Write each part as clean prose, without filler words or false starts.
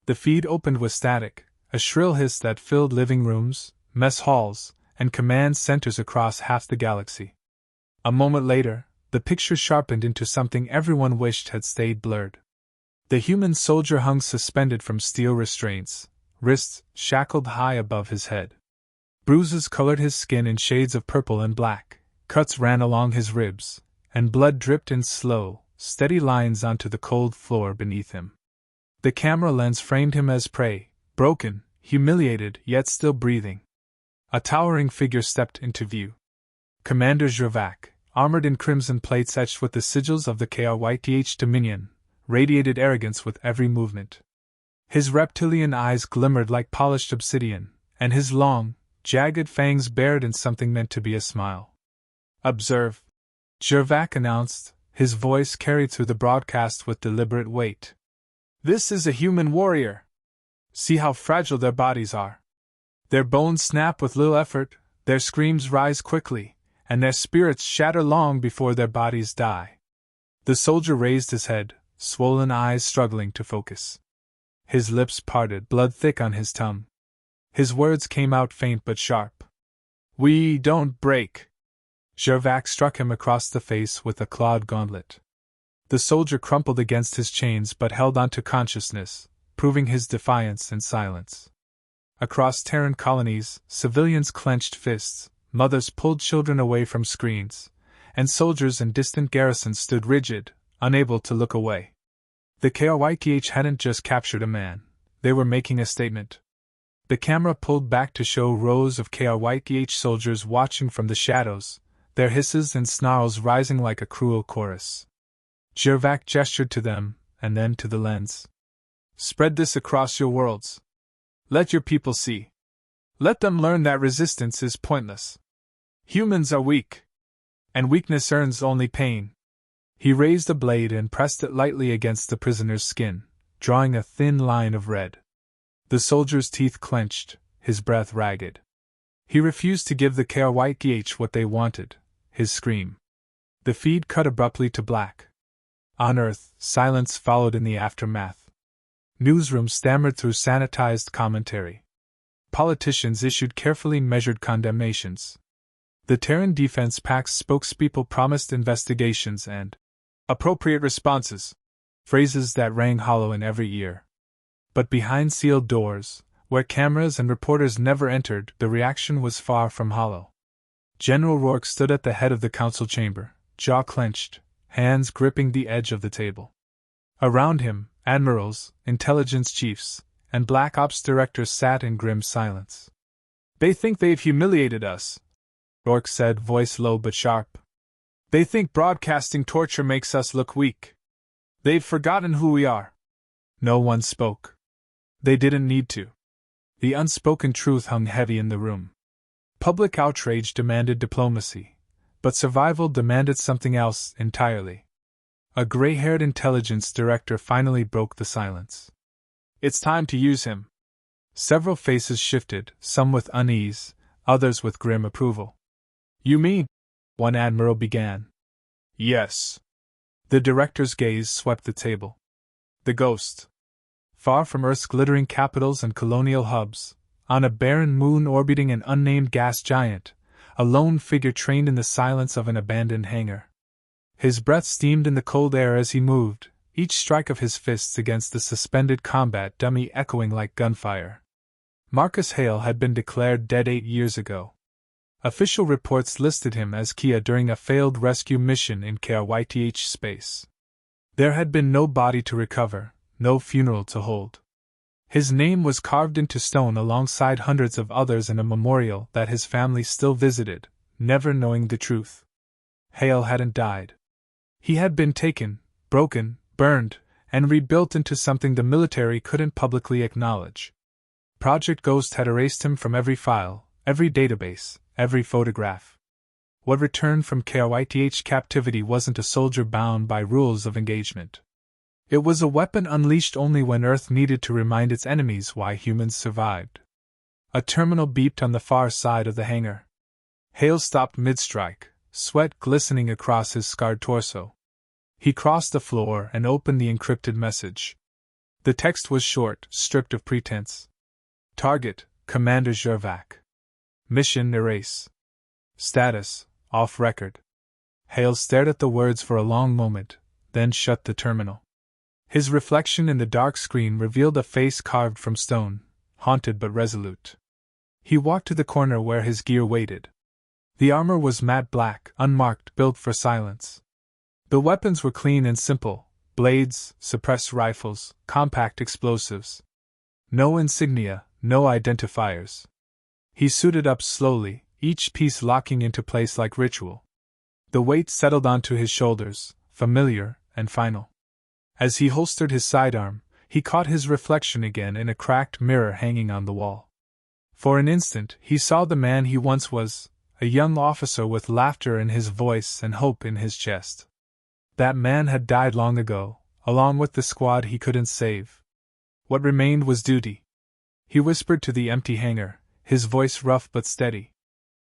The feed opened with static, a shrill hiss that filled living rooms, mess halls, and command centers across half the galaxy. A moment later, the picture sharpened into something everyone wished had stayed blurred. The human soldier hung suspended from steel restraints, wrists shackled high above his head. Bruises colored his skin in shades of purple and black, cuts ran along his ribs, and blood dripped in slow, steady lines onto the cold floor beneath him. The camera lens framed him as prey, broken, humiliated, yet still breathing. A towering figure stepped into view. Commander Zervac, armored in crimson plates etched with the sigils of the KRYTH Dominion, radiated arrogance with every movement. His reptilian eyes glimmered like polished obsidian, and his long, jagged fangs bared in something meant to be a smile. "Observe," Zervac announced, his voice carried through the broadcast with deliberate weight. "This is a human warrior. See how fragile their bodies are. Their bones snap with little effort, their screams rise quickly, and their spirits shatter long before their bodies die." The soldier raised his head, swollen eyes struggling to focus. His lips parted, blood thick on his tongue. His words came out faint but sharp. "We don't break." Zervac struck him across the face with a clawed gauntlet. The soldier crumpled against his chains but held on to consciousness, proving his defiance and silence. Across Terran colonies, civilians clenched fists, mothers pulled children away from screens, and soldiers in distant garrisons stood rigid, unable to look away. The KRYTH hadn't just captured a man, they were making a statement. The camera pulled back to show rows of KRYTH soldiers watching from the shadows, their hisses and snarls rising like a cruel chorus. Zervac gestured to them, and then to the lens. "Spread this across your worlds. Let your people see. Let them learn that resistance is pointless. Humans are weak. And weakness earns only pain." He raised a blade and pressed it lightly against the prisoner's skin, drawing a thin line of red. The soldier's teeth clenched, his breath ragged. He refused to give the KRYTH what they wanted, his scream. The feed cut abruptly to black. On Earth, silence followed in the aftermath. Newsrooms stammered through sanitized commentary. Politicians issued carefully measured condemnations. The Terran Defense Pact's spokespeople promised investigations and appropriate responses, phrases that rang hollow in every ear. But behind sealed doors, where cameras and reporters never entered, the reaction was far from hollow. General Rourke stood at the head of the council chamber, jaw clenched, hands gripping the edge of the table. Around him, admirals, intelligence chiefs, and Black Ops directors sat in grim silence. "They think they've humiliated us," Rourke said, voice low but sharp. "They think broadcasting torture makes us look weak. They've forgotten who we are." No one spoke. They didn't need to. The unspoken truth hung heavy in the room. Public outrage demanded diplomacy, but survival demanded something else entirely. A gray-haired intelligence director finally broke the silence. "It's time to use him." Several faces shifted, some with unease, others with grim approval. "You mean?" one admiral began. "Yes." The director's gaze swept the table. The ghost. Far from Earth's glittering capitals and colonial hubs, on a barren moon orbiting an unnamed gas giant, a lone figure trained in the silence of an abandoned hangar. His breath steamed in the cold air as he moved, each strike of his fists against the suspended combat dummy echoing like gunfire. Marcus Hale had been declared dead 8 years ago. Official reports listed him as Kia during a failed rescue mission in KRYTH space. There had been no body to recover, no funeral to hold. His name was carved into stone alongside hundreds of others in a memorial that his family still visited, never knowing the truth. Hale hadn't died. He had been taken, broken, burned, and rebuilt into something the military couldn't publicly acknowledge. Project Ghost had erased him from every file, every database, every photograph. What returned from KRYTH captivity wasn't a soldier bound by rules of engagement. It was a weapon unleashed only when Earth needed to remind its enemies why humans survived. A terminal beeped on the far side of the hangar. Hale stopped mid-strike, sweat glistening across his scarred torso. He crossed the floor and opened the encrypted message. The text was short, stripped of pretense. Target, Commander Gervac. Mission erase. Status, off record. Hale stared at the words for a long moment, then shut the terminal. His reflection in the dark screen revealed a face carved from stone, haunted but resolute. He walked to the corner where his gear waited. The armor was matte black, unmarked, built for silence. The weapons were clean and simple: blades, suppressed rifles, compact explosives. No insignia, no identifiers. He suited up slowly, each piece locking into place like ritual. The weight settled onto his shoulders, familiar and final. As he holstered his sidearm, he caught his reflection again in a cracked mirror hanging on the wall. For an instant, he saw the man he once was, a young officer with laughter in his voice and hope in his chest. That man had died long ago, along with the squad he couldn't save. What remained was duty. He whispered to the empty hangar, his voice rough but steady.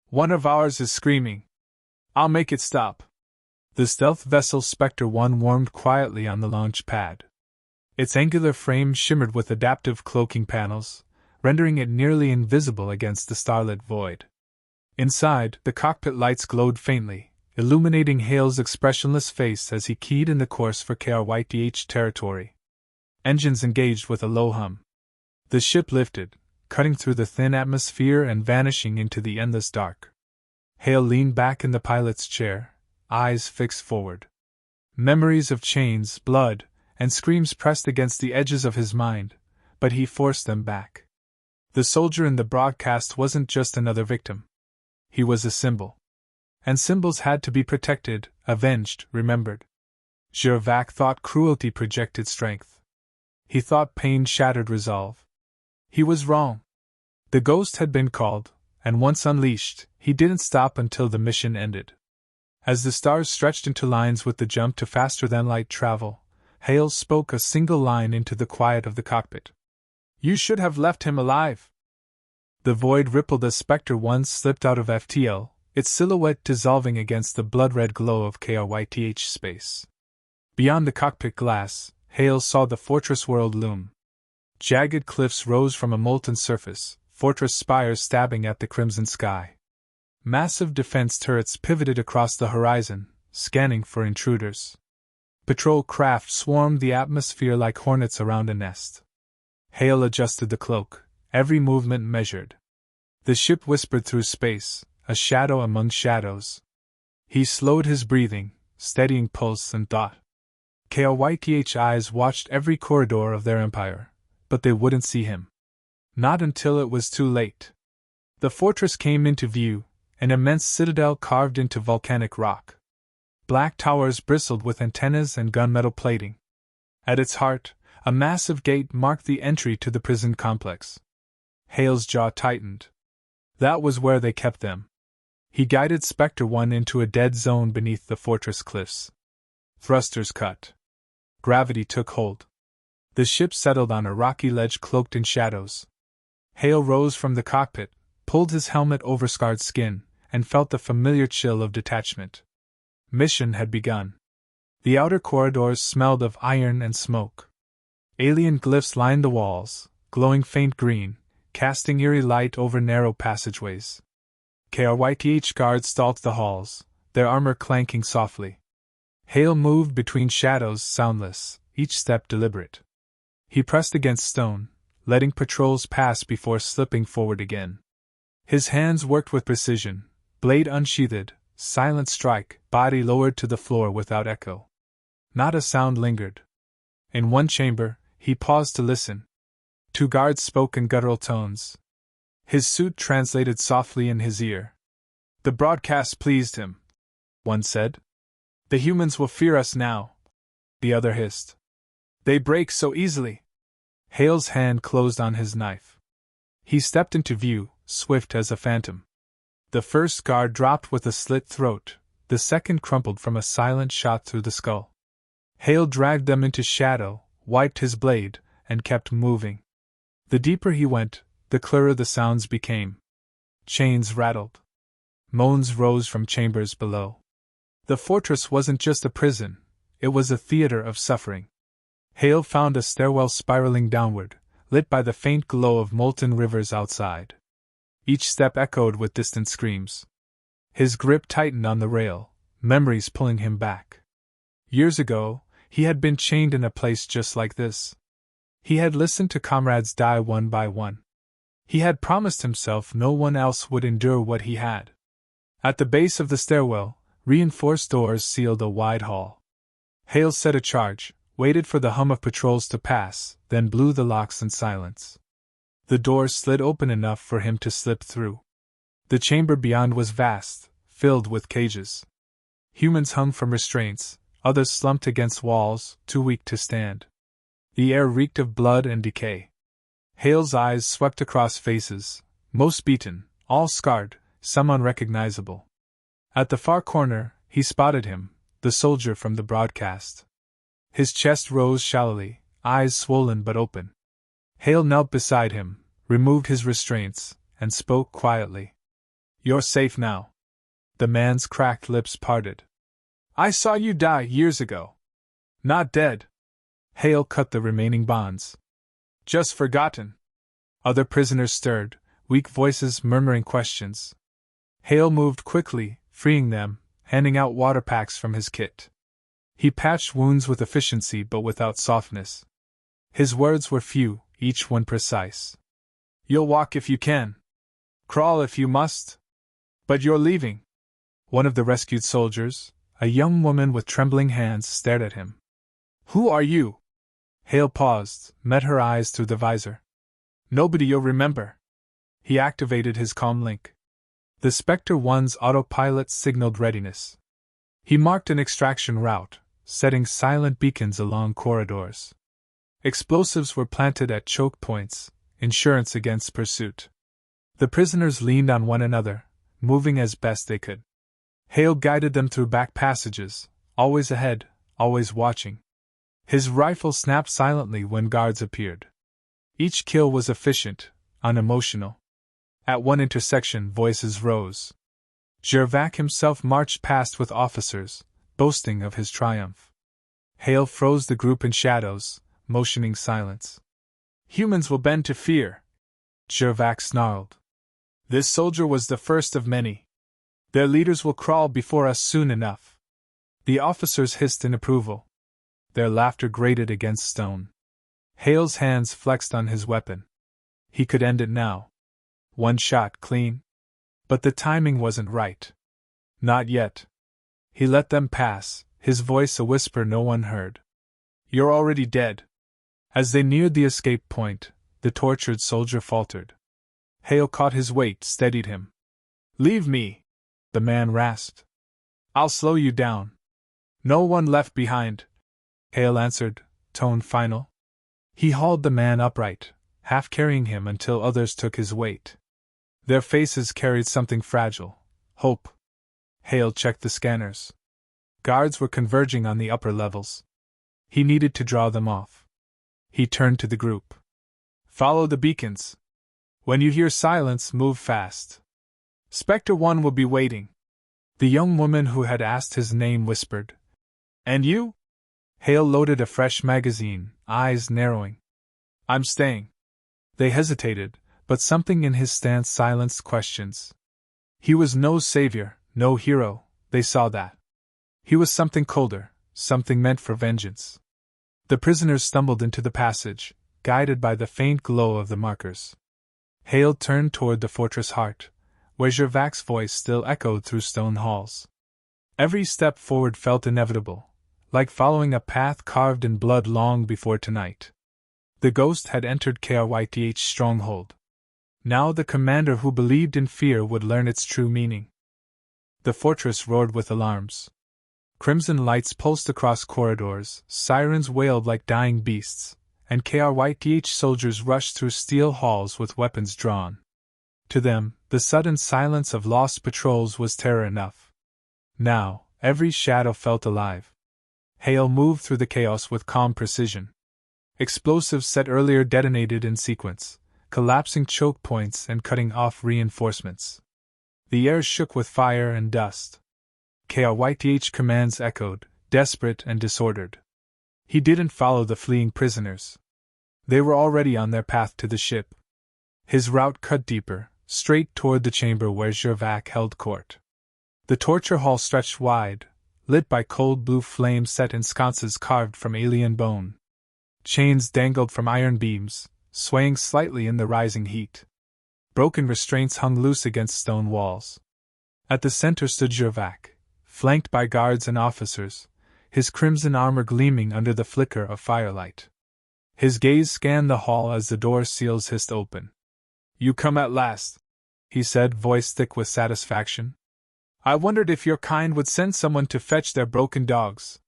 "One of ours is screaming. I'll make it stop." The stealth vessel Spectre 1 warmed quietly on the launch pad. Its angular frame shimmered with adaptive cloaking panels, rendering it nearly invisible against the starlit void. Inside, the cockpit lights glowed faintly, illuminating Hale's expressionless face as he keyed in the course for KRYTH territory. Engines engaged with a low hum. The ship lifted, cutting through the thin atmosphere and vanishing into the endless dark. Hale leaned back in the pilot's chair, eyes fixed forward. Memories of chains, blood, and screams pressed against the edges of his mind, but he forced them back. The soldier in the broadcast wasn't just another victim. He was a symbol. And symbols had to be protected, avenged, remembered. Gervac thought cruelty projected strength. He thought pain shattered resolve. He was wrong. The ghost had been called, and once unleashed, he didn't stop until the mission ended. As the stars stretched into lines with the jump to faster-than-light travel, Hale spoke a single line into the quiet of the cockpit. "You should have left him alive." The void rippled as Spectre 1 slipped out of FTL, its silhouette dissolving against the blood-red glow of KRYTH space. Beyond the cockpit glass, Hale saw the fortress world loom. Jagged cliffs rose from a molten surface, fortress spires stabbing at the crimson sky. Massive defense turrets pivoted across the horizon, scanning for intruders. Patrol craft swarmed the atmosphere like hornets around a nest. Hale adjusted the cloak, every movement measured. The ship whispered through space, a shadow among shadows. He slowed his breathing, steadying pulse and thought. KRYTH eyes watched every corridor of their empire, but they wouldn't see him. Not until it was too late. The fortress came into view, an immense citadel carved into volcanic rock. Black towers bristled with antennas and gunmetal plating. At its heart, a massive gate marked the entry to the prison complex. Hale's jaw tightened. That was where they kept them. He guided Spectre 1 into a dead zone beneath the fortress cliffs. Thrusters cut. Gravity took hold. The ship settled on a rocky ledge cloaked in shadows. Hale rose from the cockpit, pulled his helmet over scarred skin, and felt the familiar chill of detachment. Mission had begun. The outer corridors smelled of iron and smoke. Alien glyphs lined the walls, glowing faint green, casting eerie light over narrow passageways. KRYTH guards stalked the halls, their armor clanking softly. Hale moved between shadows soundless, each step deliberate. He pressed against stone, letting patrols pass before slipping forward again. His hands worked with precision, blade unsheathed, silent strike, body lowered to the floor without echo. Not a sound lingered. In one chamber, he paused to listen. Two guards spoke in guttural tones. His suit translated softly in his ear. "The broadcast pleased him," one said. "The humans will fear us now," the other hissed. "They break so easily." Hale's hand closed on his knife. He stepped into view, swift as a phantom. The first guard dropped with a slit throat, the second crumpled from a silent shot through the skull. Hale dragged them into shadow, wiped his blade, and kept moving. The deeper he went, the clearer the sounds became. Chains rattled. Moans rose from chambers below. The fortress wasn't just a prison, it was a theater of suffering. Hale found a stairwell spiraling downward, lit by the faint glow of molten rivers outside. Each step echoed with distant screams. His grip tightened on the rail, memories pulling him back. Years ago, he had been chained in a place just like this. He had listened to comrades die one by one. He had promised himself no one else would endure what he had. At the base of the stairwell, reinforced doors sealed a wide hall. Hale set a charge, waited for the hum of patrols to pass, then blew the locks in silence. The doors slid open enough for him to slip through. The chamber beyond was vast, filled with cages. Humans hung from restraints, others slumped against walls, too weak to stand. The air reeked of blood and decay. Hale's eyes swept across faces, most beaten, all scarred, some unrecognizable. At the far corner, he spotted him, the soldier from the broadcast. His chest rose shallowly, eyes swollen but open. Hale knelt beside him, removed his restraints, and spoke quietly. "You're safe now." The man's cracked lips parted. "I saw you die years ago." "Not dead." Hale cut the remaining bonds. "Just forgotten." Other prisoners stirred, weak voices murmuring questions. Hale moved quickly, freeing them, handing out water packs from his kit. He patched wounds with efficiency but without softness. His words were few, each one precise. "You'll walk if you can. Crawl if you must. But you're leaving." One of the rescued soldiers, a young woman with trembling hands, stared at him. "Who are you?" Hale paused, met her eyes through the visor. "Nobody you'll remember." He activated his comm link. The Spectre 1's autopilot signaled readiness. He marked an extraction route, setting silent beacons along corridors. Explosives were planted at choke points, insurance against pursuit. The prisoners leaned on one another, moving as best they could. Hale guided them through back passages, always ahead, always watching. His rifle snapped silently when guards appeared. Each kill was efficient, unemotional. At one intersection, voices rose. Gervac himself marched past with officers, boasting of his triumph. Hale froze the group in shadows, motioning silence. "Humans will bend to fear," Gervac snarled. "This soldier was the first of many. Their leaders will crawl before us soon enough." The officers hissed in approval. Their laughter grated against stone. Hale's hands flexed on his weapon. He could end it now. One shot, clean. But the timing wasn't right. Not yet. He let them pass, his voice a whisper no one heard. "You're already dead." As they neared the escape point, the tortured soldier faltered. Hale caught his weight, steadied him. "Leave me," the man rasped. "I'll slow you down." "No one left behind," Hale answered, tone final. He hauled the man upright, half carrying him until others took his weight. Their faces carried something fragile, hope. Hale checked the scanners. Guards were converging on the upper levels. He needed to draw them off. He turned to the group. "Follow the beacons. When you hear silence, move fast. Spectre 1 will be waiting." The young woman who had asked his name whispered. "And you?" Hale loaded a fresh magazine, eyes narrowing. "I'm staying." They hesitated, but something in his stance silenced questions. He was no savior, no hero, they saw that. He was something colder, something meant for vengeance. The prisoners stumbled into the passage, guided by the faint glow of the markers. Hale turned toward the fortress heart, where Gervac's voice still echoed through stone halls. Every step forward felt inevitable, like following a path carved in blood long before tonight. The ghost had entered KRYTH's stronghold. Now the commander who believed in fear would learn its true meaning. The fortress roared with alarms. Crimson lights pulsed across corridors, sirens wailed like dying beasts, and KRYTH soldiers rushed through steel halls with weapons drawn. To them, the sudden silence of lost patrols was terror enough. Now, every shadow felt alive. Hale moved through the chaos with calm precision. Explosives set earlier detonated in sequence, collapsing choke points and cutting off reinforcements. The air shook with fire and dust. KRYTH commands echoed, desperate and disordered. He didn't follow the fleeing prisoners. They were already on their path to the ship. His route cut deeper, straight toward the chamber where Gervac held court. The torture hall stretched wide, lit by cold blue flames set in sconces carved from alien bone. Chains dangled from iron beams, swaying slightly in the rising heat. Broken restraints hung loose against stone walls. At the center stood Gervac, flanked by guards and officers, his crimson armor gleaming under the flicker of firelight. His gaze scanned the hall as the door seals hissed open. "You come at last," he said, voice thick with satisfaction. "I wondered if your kind would send someone to fetch their broken dogs."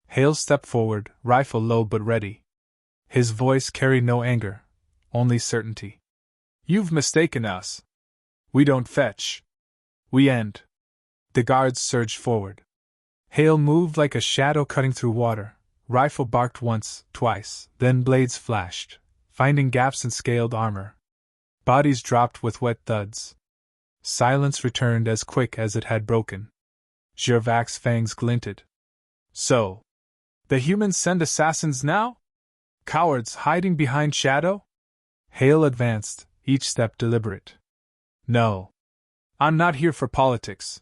Hale stepped forward, rifle low but ready. His voice carried no anger, only certainty. "You've mistaken us. We don't fetch. We end." The guards surged forward. Hale moved like a shadow cutting through water. Rifle barked once, twice, then blades flashed, finding gaps in scaled armor. Bodies dropped with wet thuds. Silence returned as quick as it had broken. Gervac's fangs glinted. "So, the humans send assassins now? Cowards hiding behind shadow?" Hale advanced, each step deliberate. "No. I'm not here for politics.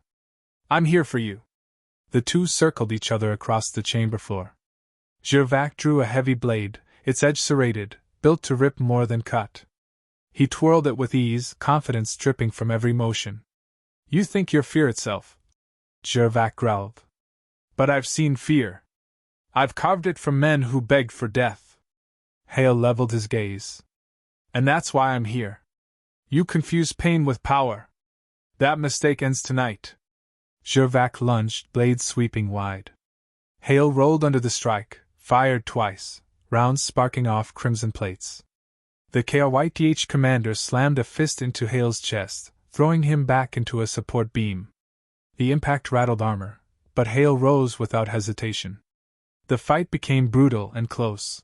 I'm here for you." The two circled each other across the chamber floor. Gervac drew a heavy blade, its edge serrated, built to rip more than cut. He twirled it with ease, confidence dripping from every motion. "You think you're fear itself," Gervac growled. "But I've seen fear. I've carved it from men who begged for death." Hale leveled his gaze. "And that's why I'm here. You confuse pain with power. That mistake ends tonight." Gervac lunged, blades sweeping wide. Hale rolled under the strike, fired twice, rounds sparking off crimson plates. The KRYTH commander slammed a fist into Hale's chest, throwing him back into a support beam. The impact rattled armor, but Hale rose without hesitation. The fight became brutal and close.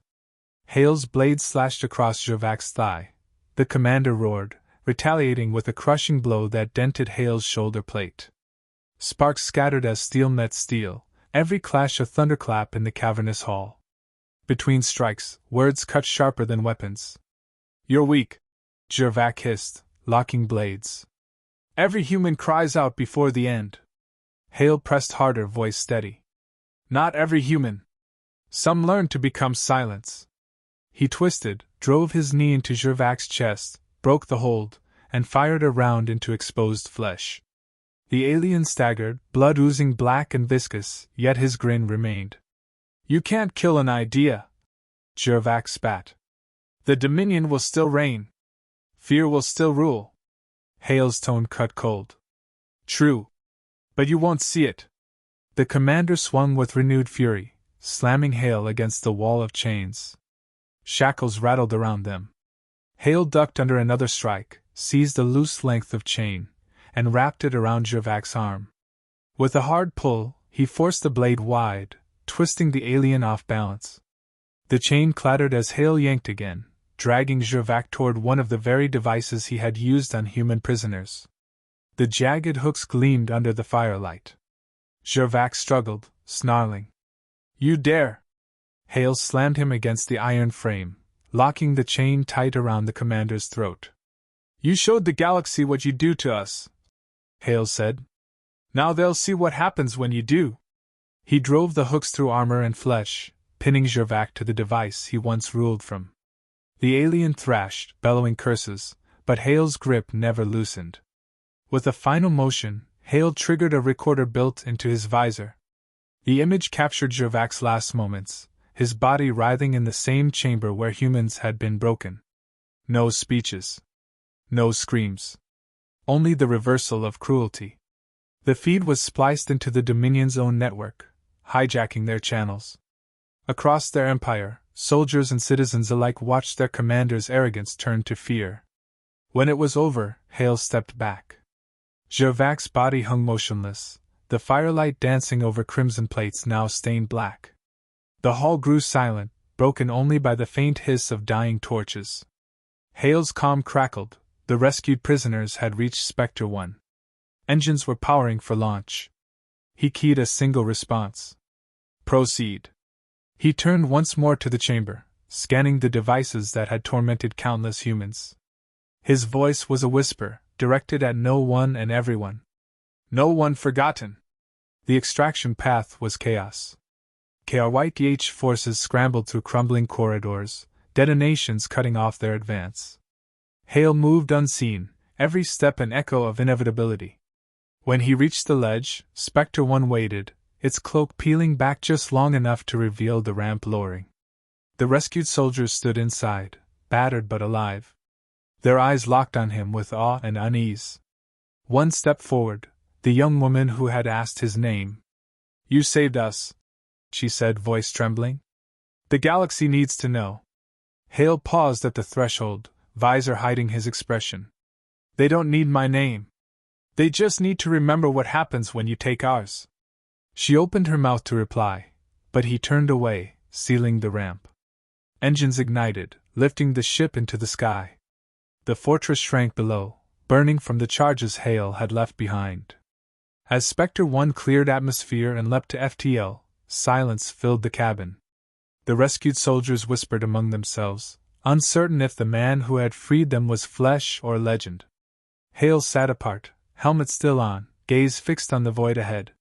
Hale's blade slashed across Gervac's thigh. The commander roared, retaliating with a crushing blow that dented Hale's shoulder plate. Sparks scattered as steel met steel, every clash a thunderclap in the cavernous hall. Between strikes, words cut sharper than weapons. "You're weak," Gervac hissed, locking blades. "Every human cries out before the end." Hale pressed harder, voice steady. "Not every human. Some learn to become silence." He twisted, drove his knee into Gervac's chest, broke the hold, and fired a round into exposed flesh. The alien staggered, blood oozing black and viscous, yet his grin remained. "You can't kill an idea," Gervac spat. "The Dominion will still reign. Fear will still rule." Hale's tone cut cold. "True. But you won't see it." The commander swung with renewed fury, slamming Hale against the wall of chains. Shackles rattled around them. Hale ducked under another strike, seized a loose length of chain, and wrapped it around Gervac's arm. With a hard pull, he forced the blade wide, twisting the alien off balance. The chain clattered as Hale yanked again, dragging Gervac toward one of the very devices he had used on human prisoners. The jagged hooks gleamed under the firelight. Gervac struggled, snarling. "You dare!" Hale slammed him against the iron frame, locking the chain tight around the commander's throat. "You showed the galaxy what you do to us," Hale said. "Now they'll see what happens when you do." He drove the hooks through armor and flesh, pinning Gervac to the device he once ruled from. The alien thrashed, bellowing curses, but Hale's grip never loosened. With a final motion, Hale triggered a recorder built into his visor. The image captured Gervac's last moments, his body writhing in the same chamber where humans had been broken. No speeches. No screams. Only the reversal of cruelty. The feed was spliced into the Dominion's own network, hijacking their channels. Across their empire, soldiers and citizens alike watched their commander's arrogance turn to fear. When it was over, Hale stepped back. Gervac's body hung motionless, the firelight dancing over crimson plates now stained black. The hall grew silent, broken only by the faint hiss of dying torches. Hale's comm crackled. The rescued prisoners had reached Spectre 1. Engines were powering for launch. He keyed a single response. "Proceed." He turned once more to the chamber, scanning the devices that had tormented countless humans. His voice was a whisper, directed at no one and everyone. No one forgotten. The extraction path was chaos. KRYTH forces scrambled through crumbling corridors, detonations cutting off their advance. Hale moved unseen, every step an echo of inevitability. When he reached the ledge, Spectre 1 waited, its cloak peeling back just long enough to reveal the ramp lowering. The rescued soldiers stood inside, battered but alive. Their eyes locked on him with awe and unease. One stepped forward, the young woman who had asked his name. "You saved us," she said, voice trembling. "The galaxy needs to know." Hale paused at the threshold, visor hiding his expression. "They don't need my name. They just need to remember what happens when you take ours." She opened her mouth to reply, but he turned away, sealing the ramp. Engines ignited, lifting the ship into the sky. The fortress shrank below, burning from the charges Hale had left behind. As Spectre 1 cleared atmosphere and leapt to FTL, silence filled the cabin. The rescued soldiers whispered among themselves, uncertain if the man who had freed them was flesh or legend. Hale sat apart, helmet still on, gaze fixed on the void ahead.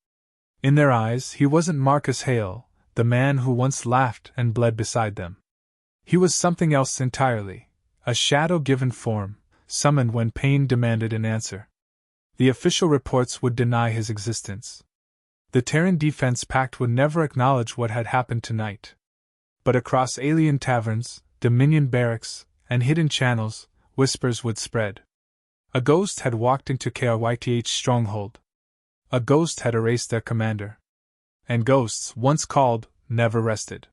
In their eyes, he wasn't Marcus Hale, the man who once laughed and bled beside them. He was something else entirely, a shadow given form, summoned when pain demanded an answer. The official reports would deny his existence. The Terran Defense Pact would never acknowledge what had happened tonight. But across alien taverns, Dominion barracks, and hidden channels, whispers would spread. A ghost had walked into KRYTH's stronghold. A ghost had erased their commander. And ghosts, once called, never rested.